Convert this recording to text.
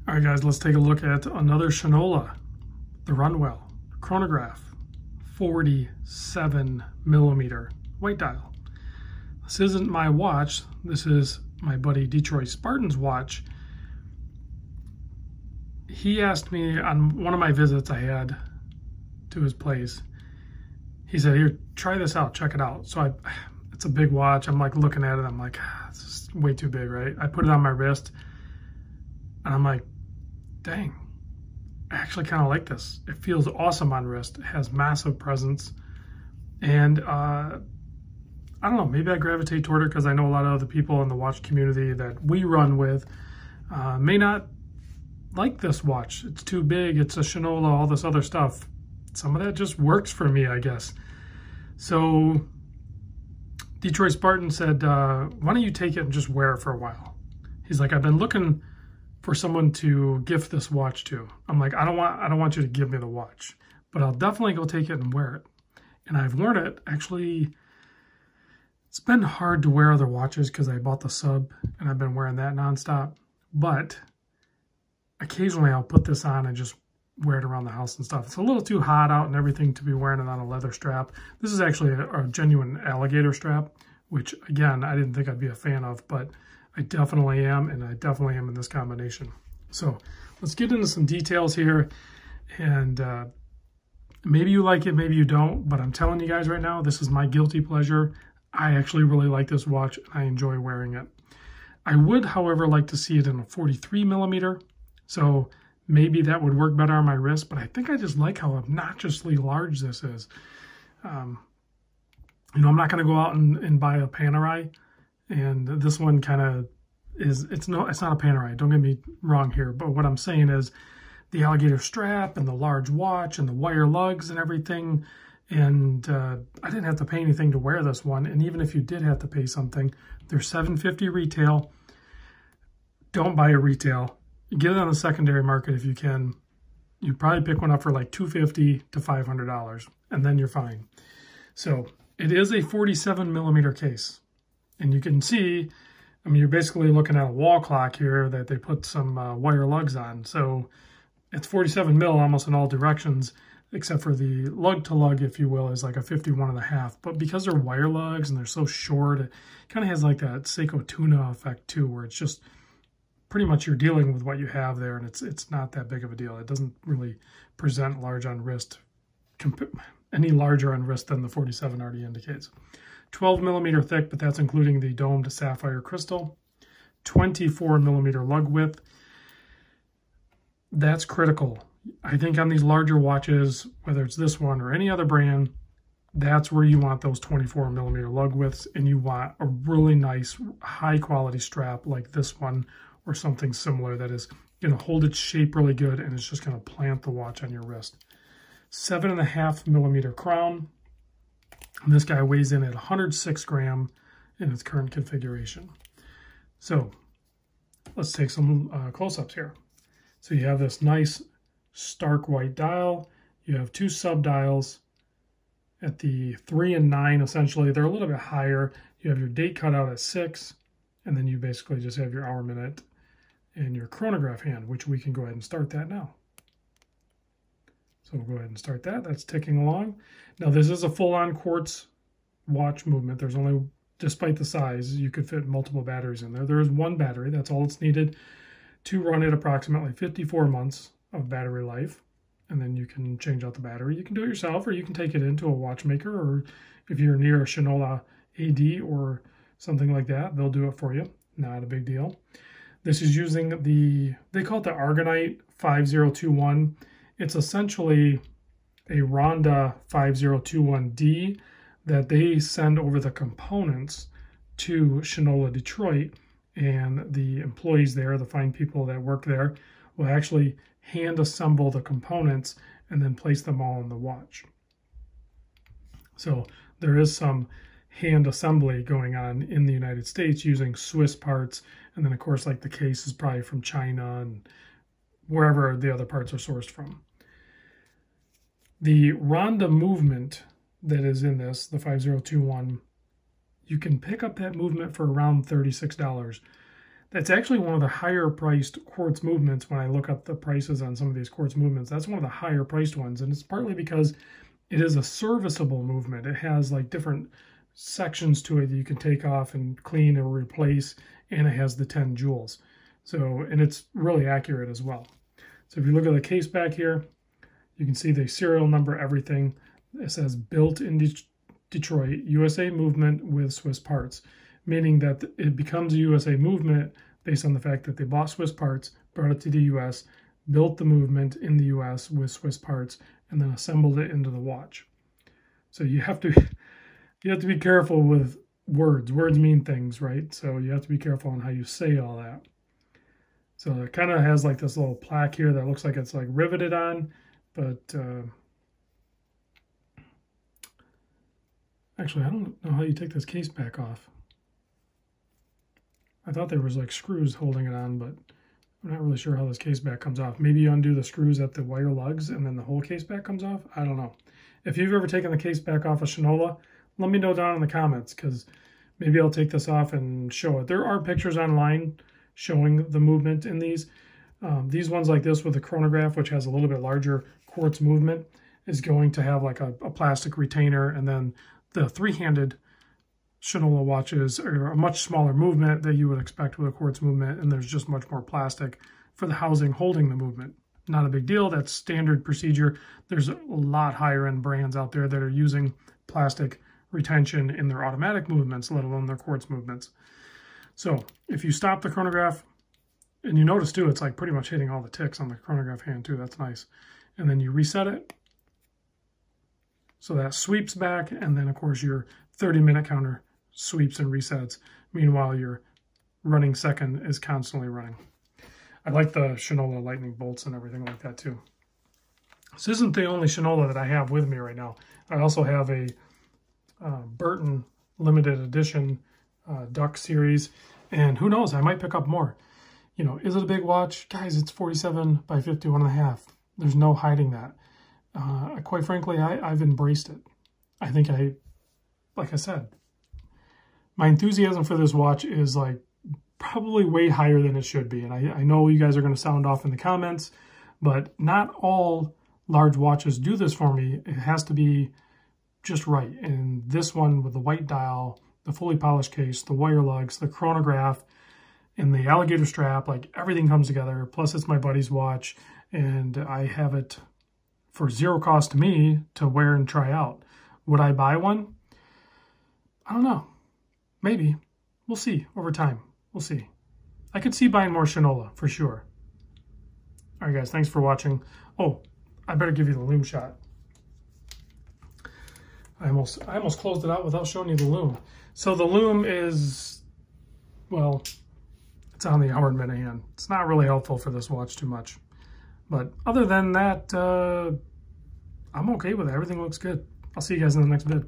All right, guys, let's take a look at another Shinola, the Runwell chronograph, 47 millimeter white dial. This isn't my watch. This is my buddy Detroit Spartan's watch. He asked me on one of my visits I had to his place. He said, "Here, try this out, check it out." So it's a big watch. I'm like looking at it. I'm like, this is way too big, right? I put it on my wrist and I'm like, dang, I actually kind of like this. It feels awesome on wrist. It has massive presence. And I don't know, maybe I gravitate toward it because I know a lot of other people in the watch community that we run with may not like this watch. It's too big, it's a Shinola, all this other stuff. Some of that just works for me, I guess. So Detroit Spartan said, why don't you take it and just wear it for a while? He's like, I've been looking for someone to gift this watch to. I'm like, I don't want you to give me the watch, but I'll definitely go take it and wear it. And I've worn it. Actually, it's been hard to wear other watches because I bought the sub and I've been wearing that nonstop. But occasionally I'll put this on and just wear it around the house and stuff. It's a little too hot out and everything to be wearing it on a leather strap. This is actually a genuine alligator strap, which again, I didn't think I'd be a fan of, but I definitely am, and I definitely am in this combination. So let's get into some details here, and maybe you like it, maybe you don't, but I'm telling you guys right now, this is my guilty pleasure. I actually really like this watch, and I enjoy wearing it. I would, however, like to see it in a 43 millimeter, so maybe that would work better on my wrist, but I think I just like how obnoxiously large this is. You know, I'm not going to go out and buy a Panerai. And this one kind of is, it's not a Panerai, don't get me wrong here, but what I'm saying is the alligator strap and the large watch and the wire lugs and everything, and I didn't have to pay anything to wear this one, and even if you did have to pay something, they're $750 retail. Don't buy it retail. Get it on the secondary market if you can. You probably pick one up for like $250 to $500, and then you're fine. So it is a 47 millimeter case. And you can see, I mean, you're basically looking at a wall clock here that they put some wire lugs on. So it's 47 mil almost in all directions, except for the lug to lug, if you will, is like a 51.5. But because they're wire lugs and they're so short, it kind of has like that Seiko tuna effect too, where it's just pretty much you're dealing with what you have there, and it's not that big of a deal. It doesn't really present large on wrist, any larger on wrist than the 47 already indicates. 12 millimeter thick, but that's including the domed sapphire crystal. 24 millimeter lug width. That's critical. I think on these larger watches, whether it's this one or any other brand, that's where you want those 24 millimeter lug widths, and you want a really nice, high quality strap like this one or something similar that is going to hold its shape really good and it's just going to plant the watch on your wrist. 7.5 millimeter crown. And this guy weighs in at 106 grams in its current configuration. So let's take some close-ups here. So you have this nice stark white dial. You have two sub-dials at the 3 and 9, essentially. They're a little bit higher. You have your date cut out at 6, and then you basically just have your hour, minute, and your chronograph hand, which we can go ahead and start that now. So we'll go ahead and start that. That's ticking along. Now this is a full-on quartz watch movement. There's only, despite the size, you could fit multiple batteries in there. There is one battery. That's all it's needed to run it approximately 54 months of battery life. And then you can change out the battery. You can do it yourself, or you can take it into a watchmaker, or if you're near a Shinola AD or something like that, they'll do it for you. Not a big deal. This is using they call it the Argonite 5021. It's essentially a Ronda 5021D that they send over the components to Shinola Detroit, and the employees there, the fine people that work there, will actually hand assemble the components and then place them all in the watch. So there is some hand assembly going on in the United States using Swiss parts, and then of course like the case is probably from China and wherever the other parts are sourced from. The Ronda movement that is in this, the 5021, you can pick up that movement for around $36. That's actually one of the higher priced quartz movements. When I look up the prices on some of these quartz movements, that's one of the higher priced ones. And it's partly because it is a serviceable movement. It has like different sections to it that you can take off and clean or replace, and it has the 10 jewels. So, and it's really accurate as well. So if you look at the case back here, you can see the serial number, everything. It says built in Detroit, USA movement with Swiss parts, meaning that it becomes a USA movement based on the fact that they bought Swiss parts, brought it to the US, built the movement in the US with Swiss parts, and then assembled it into the watch. So you have to be careful with words. Words mean things, right? So you have to be careful on how you say all that. So it kind of has like this little plaque here that looks like it's like riveted on, but actually I don't know how you take this case back off. I thought there was like screws holding it on, but I'm not really sure how this case back comes off. Maybe you undo the screws at the wire lugs and then the whole case back comes off. I don't know. If you've ever taken the case back off a Shinola, let me know down in the comments, because maybe I'll take this off and show it. There are pictures online showing the movement in these. These ones like this with the chronograph, which has a little bit larger quartz movement, is going to have like a plastic retainer, and then the three-handed Shinola watches are a much smaller movement that you would expect with a quartz movement, and there's just much more plastic for the housing holding the movement. Not a big deal. That's standard procedure. There's a lot higher end brands out there that are using plastic retention in their automatic movements, let alone their quartz movements. So if you stop the chronograph, and you notice too, it's like pretty much hitting all the ticks on the chronograph hand too. That's nice. And then you reset it. So that sweeps back, and then of course your 30-minute counter sweeps and resets. Meanwhile, your running second is constantly running. I like the Shinola lightning bolts and everything like that too. This isn't the only Shinola that I have with me right now. I also have a Burton limited edition Duck series, and who knows, I might pick up more. You know, is it a big watch? Guys, it's 47 by 51.5. There's no hiding that. Quite frankly, I've embraced it. I think like I said, my enthusiasm for this watch is like probably way higher than it should be. And I know you guys are going to sound off in the comments, but not all large watches do this for me. It has to be just right. And this one with the white dial, the fully polished case, the wire lugs, the chronograph, and the alligator strap, like everything comes together. Plus it's my buddy's watch, and I have it for zero cost to me to wear and try out. Would I buy one? I don't know. Maybe. We'll see over time. We'll see. I could see buying more Shinola for sure. All right, guys, thanks for watching. Oh, I better give you the loom shot. I almost closed it out without showing you the loom. So the loom is, well, it's on the hour and minute hand. It's not really helpful for this watch too much. But other than that, I'm okay with it. Everything looks good. I'll see you guys in the next vid.